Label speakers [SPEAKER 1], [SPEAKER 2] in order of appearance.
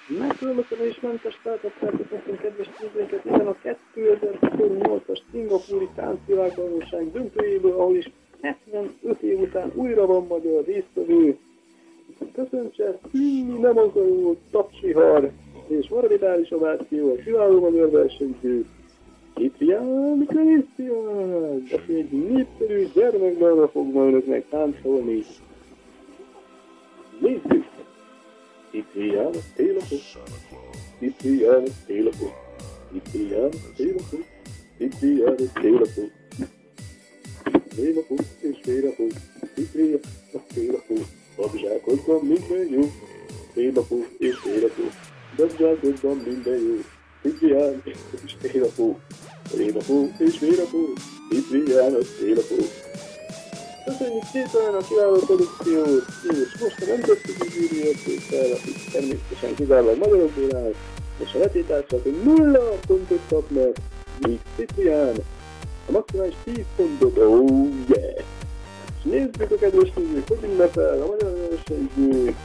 [SPEAKER 1] Megkülönböztető és mentes tartottátok nekünk, kedves nézőinket, ezen a 2028-as szingapúri táncvilágbajnokság döntőjéből, ahol is 75 év után újra van magyar résztvevő. Köszöntse színni nem akaró tapsihar és orbitális ováció a kiváló magyar versenyző Ciprián Krisztián, aki egy népszerű gyermekdalra fog ma önöknek táncolni. Nézzük! Ciprián télapot, Ciprián télapot, Ciprián télapot, Ciprián télapot, télapot és télapot, Ciprián télapot, babzsákodban minden jó, télapot és télapot, babzsákodban minden jó, Ciprián és télapot, télapot és télapot, Ciprián télapot. Köszönjük szépen a kiváló produkciót, és most a nemzetközi zsűri értékkel, akik természetesen kizárólag magyarokból áll, és a letétársak 0 pontot kapnak, míg Ciprián a maximális 10 pontot, oh yeah! És nézzük a kedves nézők, hogy ünnepel a magyar versenyzők,